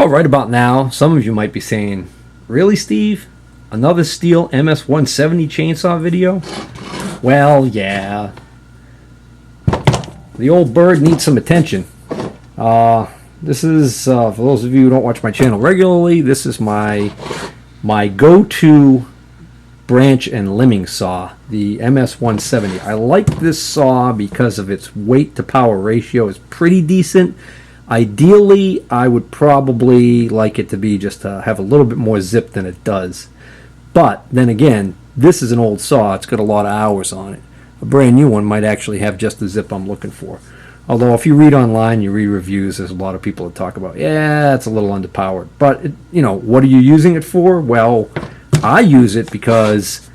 Well, right about now, some of you might be saying, really, Steve? Another Stihl MS 170 chainsaw video? Well, yeah. The old bird needs some attention. This is, for those of you who don't watch my channel regularly, this is my go-to branch and limbing saw, the MS 170. I like this saw because of its weight to power ratio. It's pretty decent. Ideally, I would probably like it to be just have a little bit more zip than it does. But then again, this is an old saw. It's got a lot of hours on it. A brand new one might actually have just the zip I'm looking for. Although if you read online, you read reviews, there's a lot of people that talk about, yeah, it's a little underpowered. But, you know, what are you using it for? Well, I use it because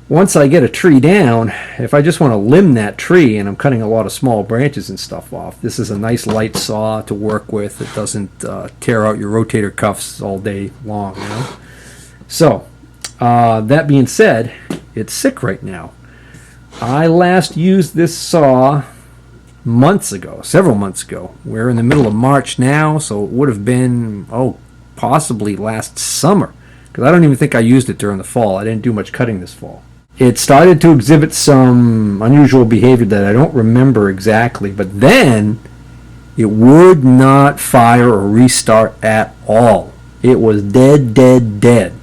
once I get a tree down, if I just want to limb that tree and I'm cutting a lot of small branches and stuff off, this is a nice light saw to work with. It doesn't tear out your rotator cuffs all day long, you know? So, that being said, it's sick right now. I last used this saw months ago, several months ago. We're in the middle of March now, so it would have been, possibly last summer. Because I don't even think I used it during the fall. I didn't do much cutting this fall. It started to exhibit some unusual behavior that I don't remember exactly, but then it would not fire or restart at all. It was dead, dead, dead.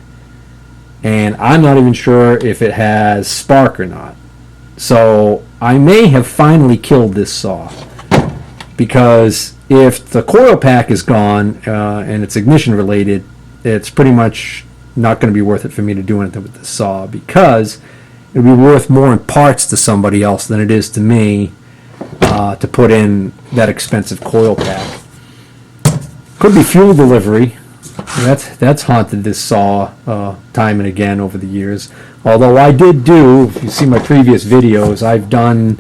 And I'm not even sure if it has spark or not. So I may have finally killed this saw, because if the coil pack is gone and it's ignition related, it's pretty much not going to be worth it for me to do anything with this saw, because it would be worth more in parts to somebody else than it is to me to put in that expensive coil pack. Could be fuel delivery. That's haunted this saw time and again over the years. Although I did do, if you see my previous videos, I've done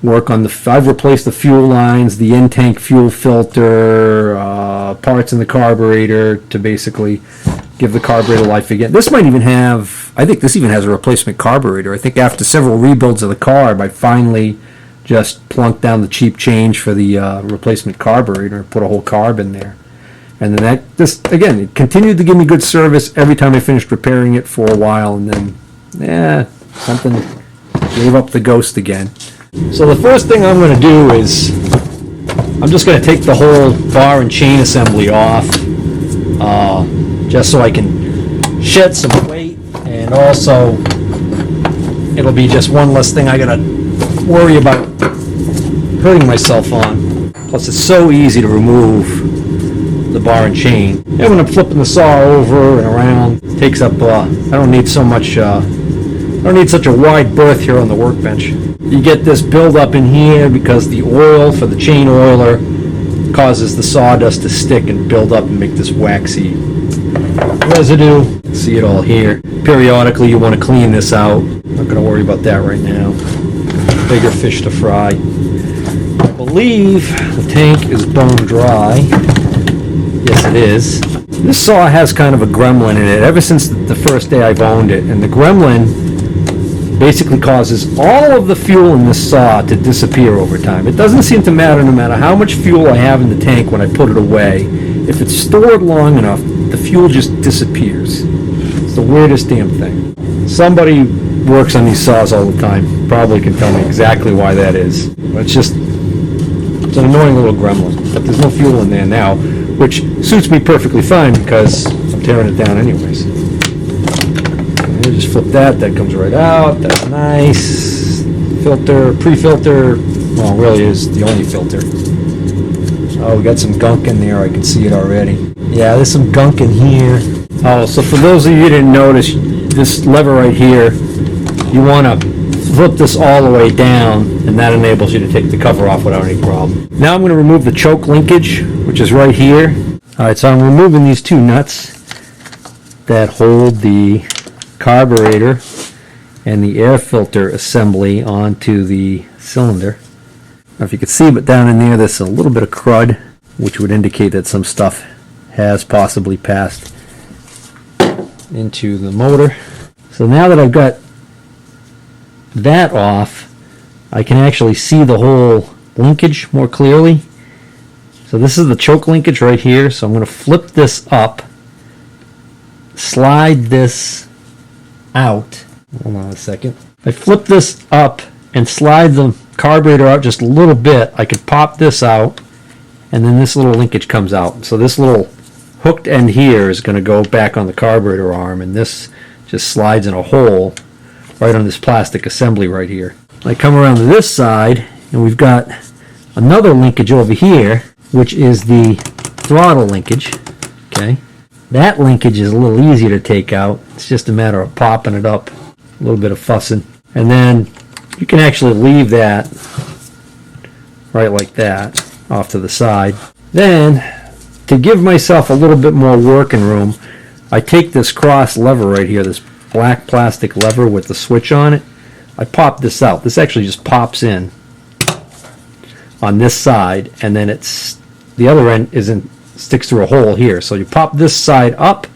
work on I've replaced the fuel lines, the in-tank fuel filter, parts in the carburetor to basically give the carburetor life again. This might even have, I think this even has a replacement carburetor. I think after several rebuilds of the carb, I finally just plunked down the cheap change for the replacement carburetor and put a whole carb in there. And then again, it continued to give me good service every time I finished repairing it for a while, and then, something gave up the ghost again. So the first thing I'm going to do is, I'm just going to take the whole bar and chain assembly off, just so I can shed some weight, and also it'll be just one less thing I got to worry about hurting myself on. Plus it's so easy to remove the bar and chain. And when I'm flipping the saw over and around, it takes up, I don't need so much, I don't need such a wide berth here on the workbench. You get this build up in here because the oil for the chain oiler causes the sawdust to stick and build up and make this waxy residue. See it all here. Periodically you want to clean this out. Not going to worry about that right now. Bigger fish to fry. I believe the tank is bone dry. Yes, it is. This saw has kind of a gremlin in it ever since the first day I've owned it, and the gremlin basically causes all of the fuel in this saw to disappear over time. It doesn't seem to matter no matter how much fuel I have in the tank when I put it away. If it's stored long enough, the fuel just disappears. It's the weirdest damn thing. Somebody works on these saws all the time, probably can tell me exactly why that is. But it's an annoying little gremlin. But there's no fuel in there now, which suits me perfectly fine because I'm tearing it down anyways. And just flip that comes right out. That's nice. Filter, pre-filter, well, it really is the only filter. Oh, we got some gunk in there. I can see it already. Yeah, there's some gunk in here. Oh, so for those of you who didn't notice, this lever right here, you want to flip this all the way down, and that enables you to take the cover off without any problem. Now I'm going to remove the choke linkage, which is right here. Alright, so I'm removing these two nuts that hold the carburetor and the air filter assembly onto the cylinder. Now if you can see, but down in there there's a little bit of crud, which would indicate that some stuff has possibly passed into the motor. So now that I've got that off, I can actually see the whole linkage more clearly. So this is the choke linkage right here. So I'm going to flip this up, slide this out. Hold on a second. If I flip this up and slide the carburetor out just a little bit, I could pop this out, and then this little linkage comes out. So this little hooked end here is going to go back on the carburetor arm, and this just slides in a hole right on this plastic assembly right here. I come around to this side, and we've got another linkage over here, which is the throttle linkage. Okay, that linkage is a little easier to take out. It's just a matter of popping it up, a little bit of fussing, and then you can actually leave that right like that off to the side. Then, to give myself a little bit more working room, I take this cross lever right here, this black plastic lever with the switch on it. I pop this out. This actually just pops in on this side, and then it's the other end sticks through a hole here. So you pop this side up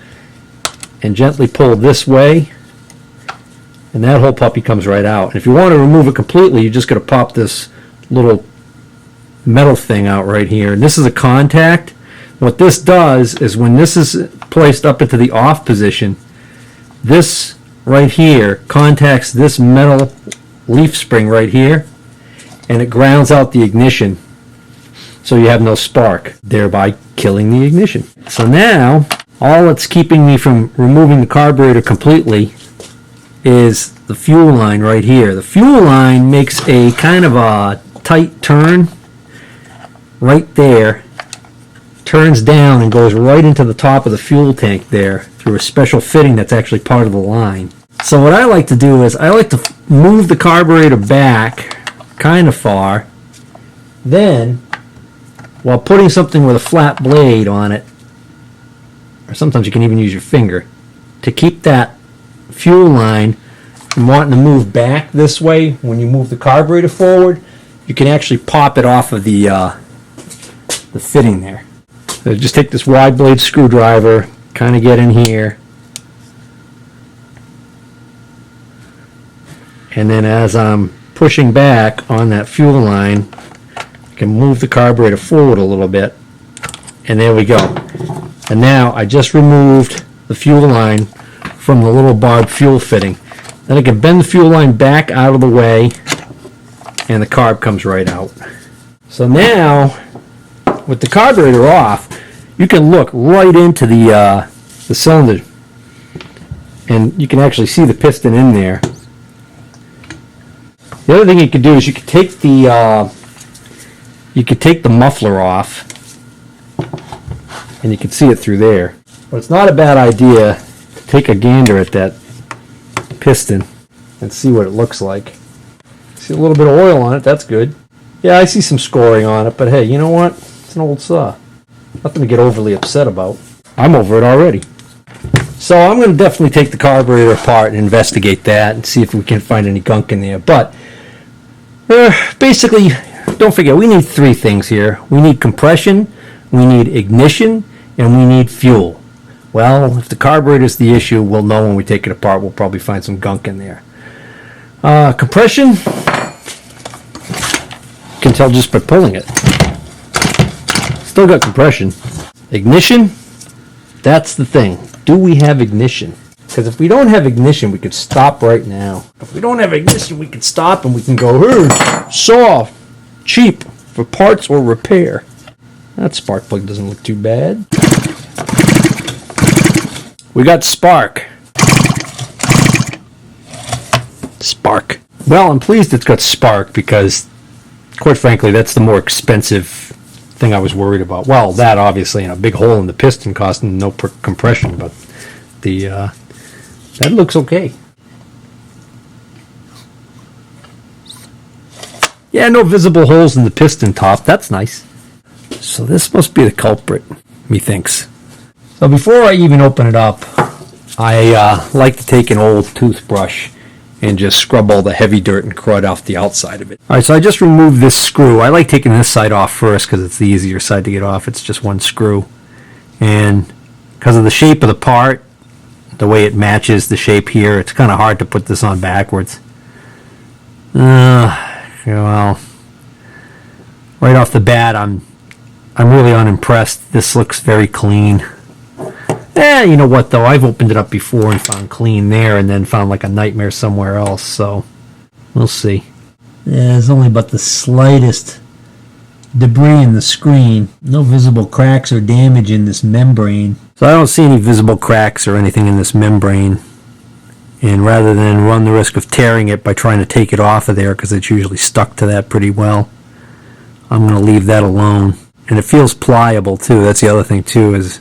and gently pull this way, and that whole puppy comes right out. And if you want to remove it completely, you're just going to pop this little metal thing out right here. And this is a contact. What this does is when this is placed up into the off position, this right here contacts this metal leaf spring right here, and it grounds out the ignition, so you have no spark, thereby killing the ignition. So now, all that's keeping me from removing the carburetor completely is the fuel line right here. The fuel line makes a kind of a tight turn right there, turns down and goes right into the top of the fuel tank there through a special fitting that's actually part of the line. So what I like to do is I like to move the carburetor back kind of far, then while putting something with a flat blade on it, or sometimes you can even use your finger, to keep that fuel line from wanting to move back this way. When you move the carburetor forward, you can actually pop it off of the fitting there. So just take this wide blade screwdriver, kind of get in here, and then as I'm pushing back on that fuel line, I can move the carburetor forward a little bit, and there we go. And now I just removed the fuel line from the little barb fuel fitting. Then I can bend the fuel line back out of the way, and the carb comes right out. So now, with the carburetor off, you can look right into the cylinder, and you can actually see the piston in there. The other thing you could do is you could take the muffler off, and you can see it through there. But it's not a bad idea to take a gander at that piston and see what it looks like. See a little bit of oil on it, that's good. Yeah, I see some scoring on it, but hey, you know what? It's an old saw. Nothing to get overly upset about. I'm over it already. So I'm going to definitely take the carburetor apart and investigate that and see if we can find any gunk in there. But basically, don't forget, we need three things here. We need compression, we need ignition, and we need fuel. Well, if the carburetor is the issue, we'll know when we take it apart. We'll probably find some gunk in there. Compression, you can tell just by pulling it. Still got compression. Ignition, that's the thing. Do we have ignition? Because if we don't have ignition, we could stop right now. If we don't have ignition, we can stop and we can go, hey, saw, cheap, for parts or repair. That spark plug doesn't look too bad. We got spark. Spark. Well, I'm pleased it's got spark because, quite frankly, that's the more expensive thing I was worried about. Well, that obviously, and a big hole in the piston costing no compression, but the that looks okay. Yeah, no visible holes in the piston top. That's nice. So this must be the culprit, methinks. So before I even open it up, I like to take an old toothbrush and just scrub all the heavy dirt and crud off the outside of it. Alright, so I just removed this screw. I like taking this side off first because it's the easier side to get off. It's just one screw. And because of the shape of the part, the way it matches the shape here, it's kind of hard to put this on backwards. Well, right off the bat, I'm really unimpressed. This looks very clean. You know what though? I've opened it up before and found clean there and then found like a nightmare somewhere else, so we'll see. There's only but the slightest debris in the screen. No visible cracks or damage in this membrane. So I don't see any visible cracks or anything in this membrane. And rather than run the risk of tearing it by trying to take it off of there, because it's usually stuck to that pretty well, I'm going to leave that alone. And it feels pliable too. That's the other thing too, is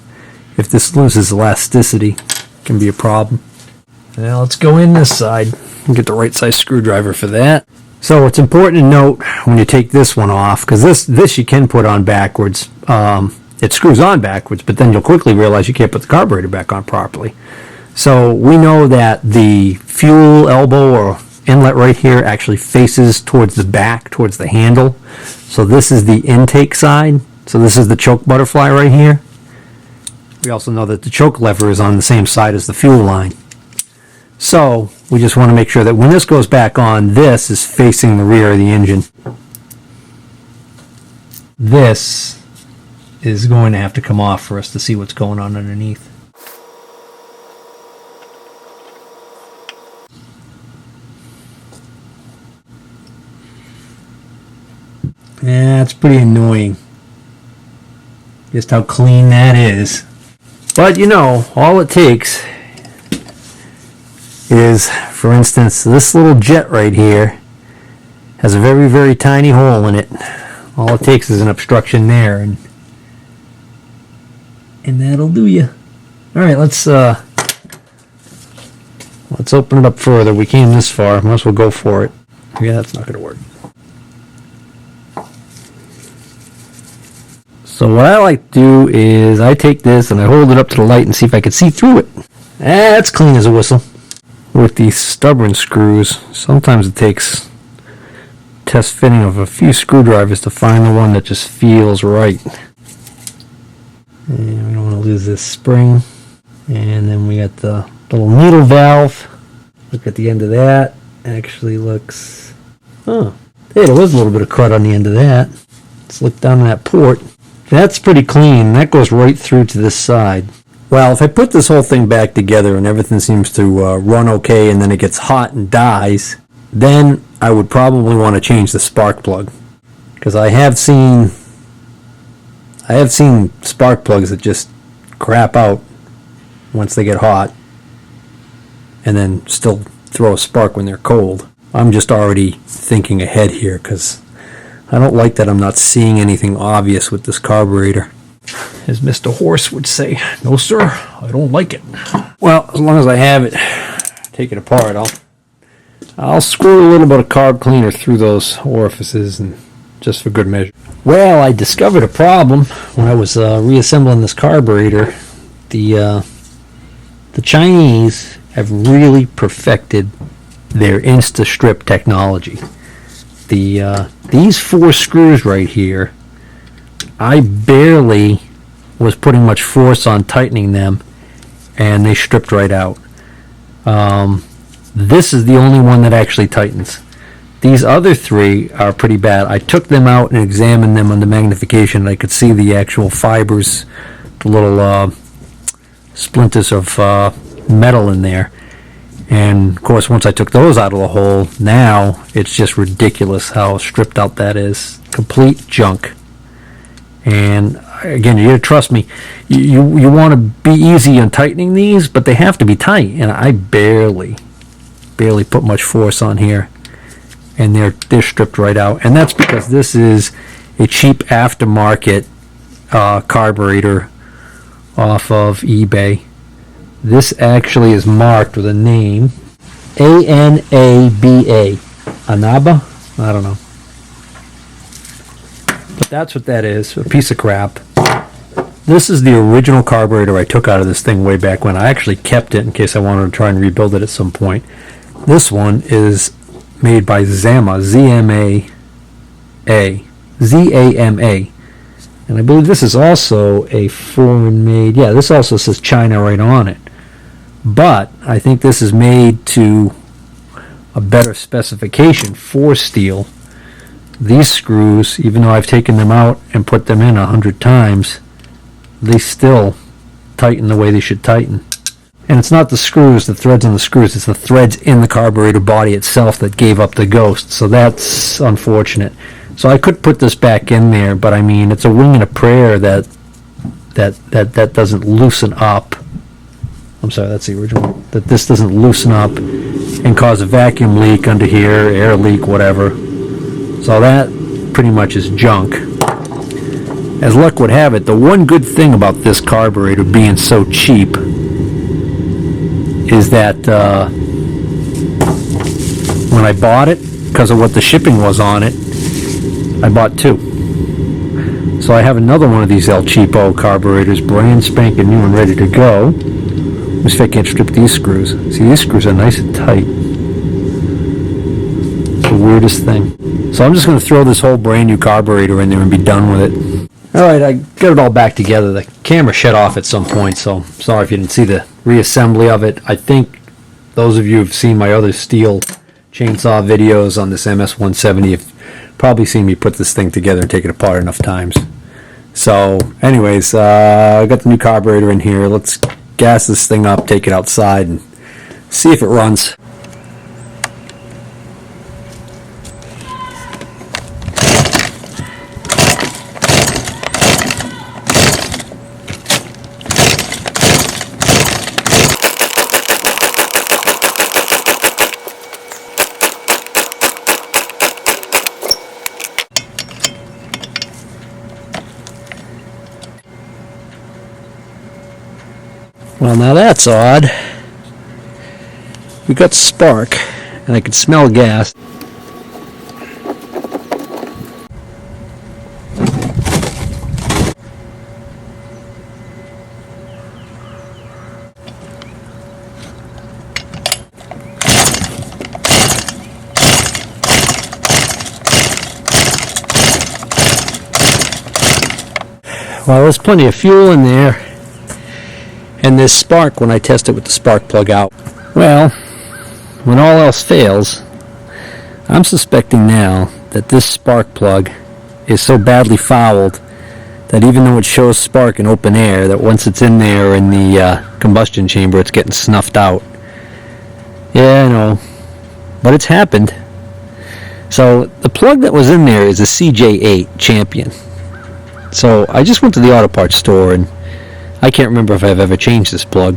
if this loses elasticity, it can be a problem. Now let's go in this side and get the right size screwdriver for that. So it's important to note when you take this one off, because this you can put on backwards. It screws on backwards, but then you'll quickly realize you can't put the carburetor back on properly. So we know that the fuel elbow or inlet right here actually faces towards the back, towards the handle. So this is the intake side. So this is the choke butterfly right here. We also know that the choke lever is on the same side as the fuel line. So we just want to make sure that when this goes back on, this is facing the rear of the engine. This is going to have to come off for us to see what's going on underneath. Yeah, it's pretty annoying just how clean that is. But you know, all it takes is, for instance, this little jet right here has a very, very tiny hole in it. All it takes is an obstruction there, and that'll do you. All right, let's open it up further. We came this far, might as well go for it. Yeah, that's not going to work. So what I like to do is I take this and I hold it up to the light and see if I can see through it. That's clean as a whistle. With these stubborn screws, sometimes it takes test fitting of a few screwdrivers to find the one that just feels right. And we don't want to lose this spring. And then we got the little needle valve. Look at the end of that. Actually looks... Oh, hey, there was a little bit of cut on the end of that. Let's look down that port. That's pretty clean. That goes right through to this side. Well, if I put this whole thing back together and everything seems to run okay and then it gets hot and dies, then I would probably want to change the spark plug. Because I have seen spark plugs that just crap out once they get hot and then still throw a spark when they're cold. I'm just already thinking ahead here because I don't like that I'm not seeing anything obvious with this carburetor. As Mr. Horse would say, no sir, I don't like it. Well, as long as I have it, take it apart, I'll squirt a little bit of carb cleaner through those orifices, and just for good measure. Well, I discovered a problem when I was reassembling this carburetor. The Chinese have really perfected their Insta-Strip technology. These 4 screws right here, I barely was putting much force on tightening them, and they stripped right out. This is the only one that actually tightens. These other 3 are pretty bad. I took them out and examined them under magnification, and I could see the actual fibers, the little splinters of metal in there. And of course, once I took those out of the hole, now it's just ridiculous how stripped out that is. Complete junk. And again, you gotta trust me. You want to be easy on tightening these, but they have to be tight. And I barely put much force on here, and they're stripped right out. And that's because this is a cheap aftermarket carburetor off of eBay. This actually is marked with a name, ANABA, Anaba? I don't know. But that's what that is, a piece of crap. This is the original carburetor I took out of this thing way back when. I actually kept it in case I wanted to try and rebuild it at some point. This one is made by Zama, Z-A-M-A. And I believe this is also a foreign made. Yeah, this also says China right on it. But I think this is made to a better specification for Stihl. these screws, even though I've taken them out and put them in 100 times, they still tighten the way they should tighten. And it's not the screws, the threads on the screws, it's the threads in the carburetor body itself that gave up the ghost. So that's unfortunate. So I could put this back in there, but I mean, it's a wing and a prayer that doesn't loosen up. I'm sorry, that's the original. That this doesn't loosen up and cause a vacuum leak under here, air leak, whatever. So that pretty much is junk. As luck would have it, the one good thing about this carburetor being so cheap is that when I bought it, because of what the shipping was on it, I bought two. So I have another one of these El Cheapo carburetors, brand spanking new and ready to go. Let's see if I can't strip these screws. See, these screws are nice and tight. It's the weirdest thing. So I'm just going to throw this whole brand new carburetor in there and be done with it. Alright, I got it all back together. The camera shut off at some point, so sorry if you didn't see the reassembly of it. I think those of you who've seen my other Stihl chainsaw videos on this MS-170 have probably seen me put this thing together and take it apart enough times. So, anyways, I got the new carburetor in here. Let's gas this thing up, take it outside, and see if it runs. Well, now that's odd. We got spark, and I can smell gas. Well, there's plenty of fuel in there. And this spark when I test it with the spark plug out. Well, when all else fails, I'm suspecting now that this spark plug is so badly fouled that even though it shows spark in open air, that once it's in there in the combustion chamber, it's getting snuffed out. Yeah, I know, but it's happened. So the plug that was in there is a CJ8 Champion. So I just went to the auto parts store, and I can't remember if I've ever changed this plug.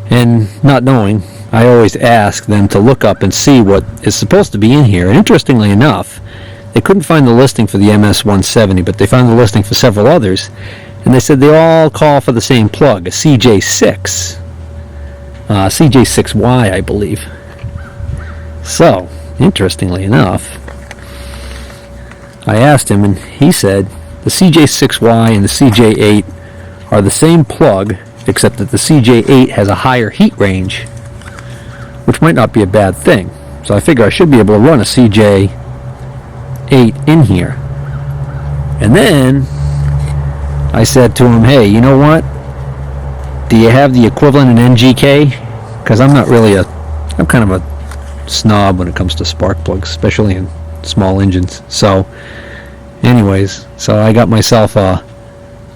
And not knowing, I always ask them to look up and see what is supposed to be in here. And interestingly enough, they couldn't find the listing for the MS-170, but they found the listing for several others. And they said they all call for the same plug, a CJ6. CJ6Y, I believe. So, interestingly enough, I asked him, and he said the CJ6Y and the CJ8 are the same plug, except that the CJ8 has a higher heat range, which might not be a bad thing. So I figure I should be able to run a CJ8 in here. And then I said to him, hey, you know what? Do you have the equivalent in NGK? Because I'm kind of a snob when it comes to spark plugs, especially in small engines. So anyways, so I got myself a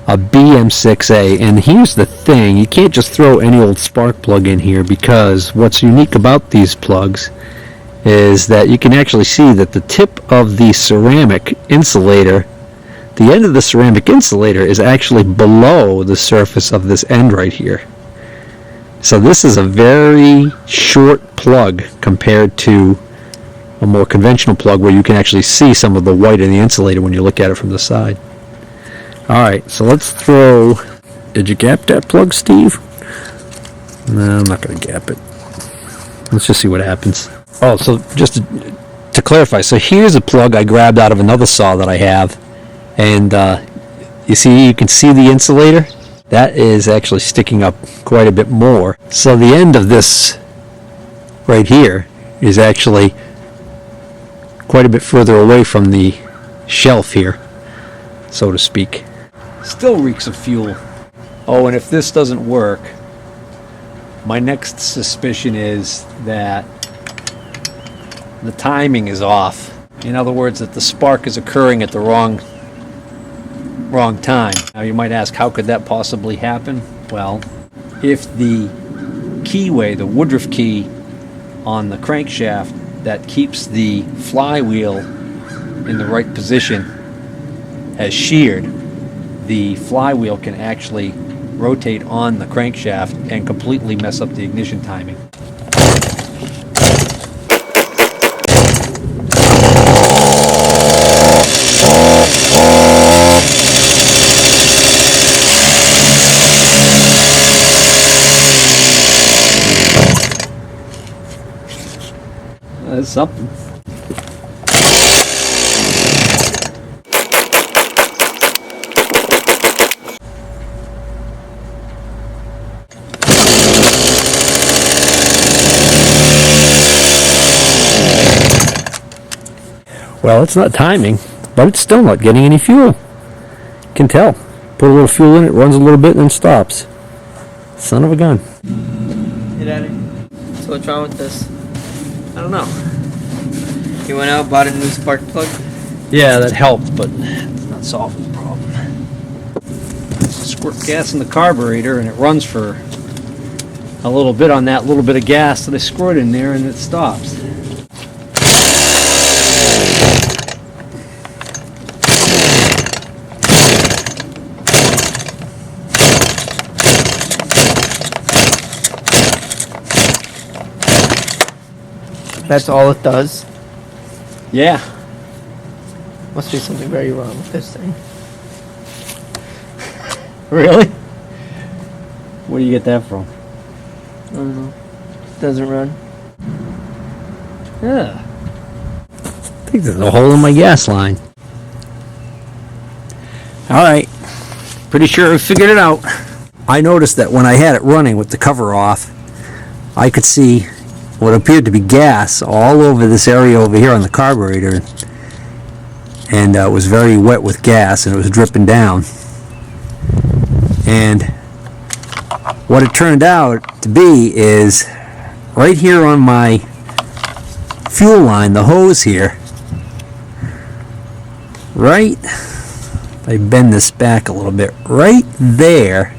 BM6A, and here's the thing, you can't just throw any old spark plug in here, because what's unique about these plugs is that you can actually see that the tip of the ceramic insulator, the end of the ceramic insulator is actually below the surface of this end right here. So this is a very short plug compared to a more conventional plug where you can actually see some of the white in the insulator when you look at it from the side. Alright, so let's throw... Did you gap that plug, Steve? No, I'm not going to gap it. Let's just see what happens. Oh, so just to clarify, so here's a plug I grabbed out of another saw that I have. And you can see the insulator? That is actually sticking up quite a bit more. So the end of this right here is actually quite a bit further away from the shelf here, so to speak. Still reeks of fuel. Oh, and if this doesn't work, my next suspicion is that the timing is off. In other words, that the spark is occurring at the wrong time. Now you might ask, how could that possibly happen? Well, if the keyway, the Woodruff key on the crankshaft that keeps the flywheel in the right position has sheared, the flywheel can actually rotate on the crankshaft and completely mess up the ignition timing. That's something. Well, it's not timing, but it's still not getting any fuel. Can tell. Put a little fuel in it, runs a little bit, and then stops. Son of a gun. Hey, Daddy. So what's wrong with this? I don't know. You went out, bought a new spark plug? Yeah, that helped, but it's not solving the problem. Squirt gas in the carburetor, and it runs for a little bit on that little bit of gas that I squirt in there, and it stops. That's all it does? Yeah. Must be something very wrong with this thing. Really? Where do you get that from? I don't know. Doesn't run. Yeah. I think there's a hole in my gas line. Alright. Pretty sure I figured it out. I noticed that when I had it running with the cover off, I could see what appeared to be gas all over this area over here on the carburetor, and it was very wet with gas, and it was dripping down. And what it turned out to be is right here on my fuel line, the hose here, right, if I bend this back a little bit, right there.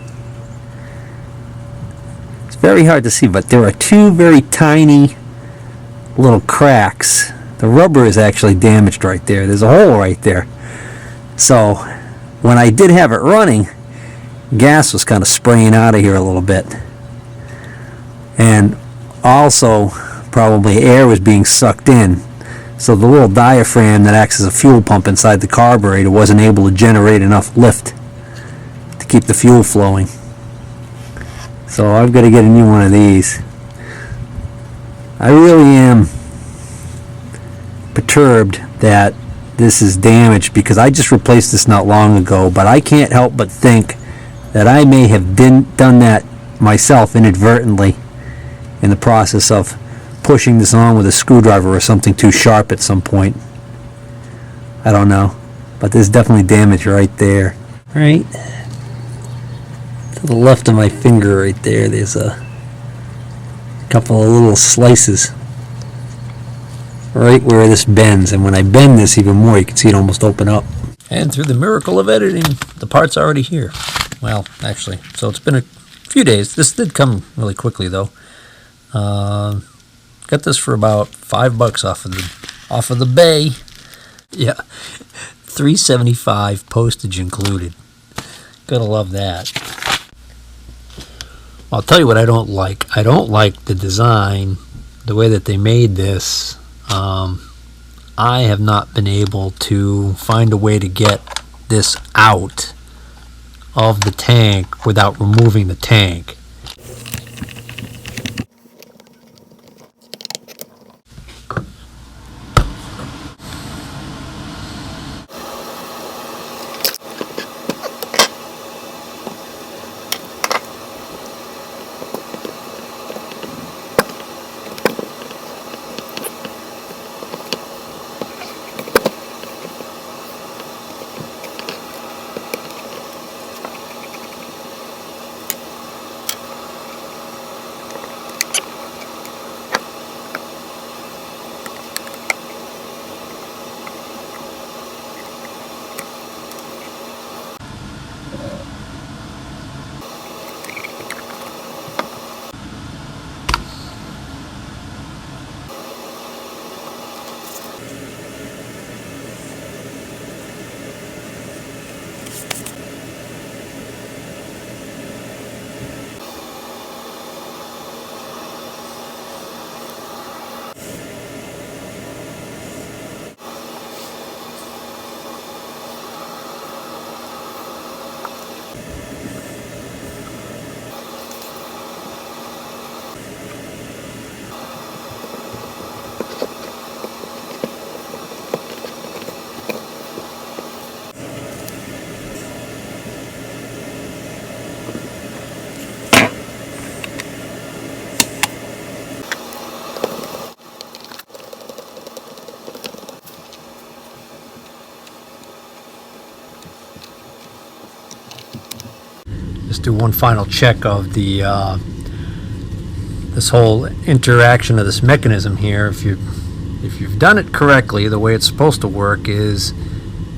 Very hard to see, but there are two very tiny little cracks. The rubber is actually damaged right there. There's a hole right there. So when I did have it running, gas was kind of spraying out of here a little bit. And also probably air was being sucked in. So the little diaphragm that acts as a fuel pump inside the carburetor wasn't able to generate enough lift to keep the fuel flowing. So I've got to get a new one of these. I really am perturbed that this is damaged, because I just replaced this not long ago, but I can't help but think that I may have done that myself inadvertently in the process of pushing this on with a screwdriver or something too sharp at some point. I don't know, but there's definitely damage right there. Right to the left of my finger right there, there's a couple of little slices right where this bends, and when I bend this even more, you can see it almost open up. And through the miracle of editing, the part's already here. Well, actually, so it's been a few days. This did come really quickly though. Got this for about $5 off of the bay. Yeah, $3.75 postage included. Gotta love that. I'll tell you what I don't like. I don't like the design, the way that they made this. I have not been able to find a way to get this out of the tank without removing the tank. just do one final check of the this whole interaction of this mechanism here. If you've done it correctly, the way it's supposed to work is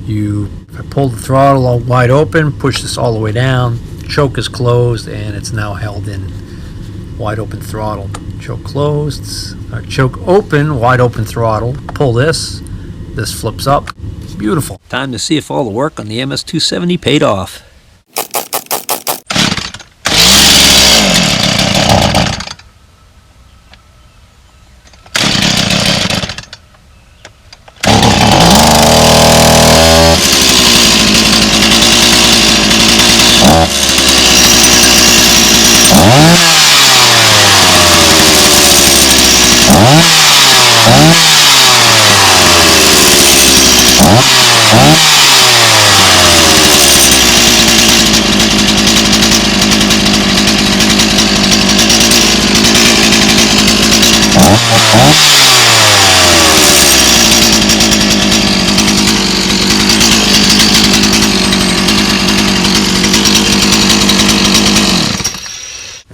I pull the throttle all wide open, push this all the way down, choke is closed, and it's now held in wide open throttle. Choke closed, or choke open, wide open throttle. Pull this flips up. Beautiful. Time to see if all the work on the MS270 paid off.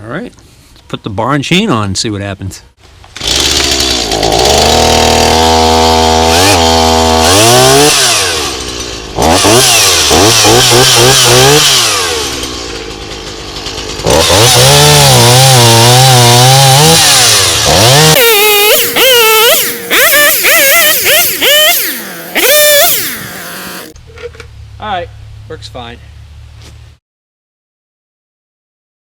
Alright, let's put the bar and chain on and see what happens. Alright, works fine.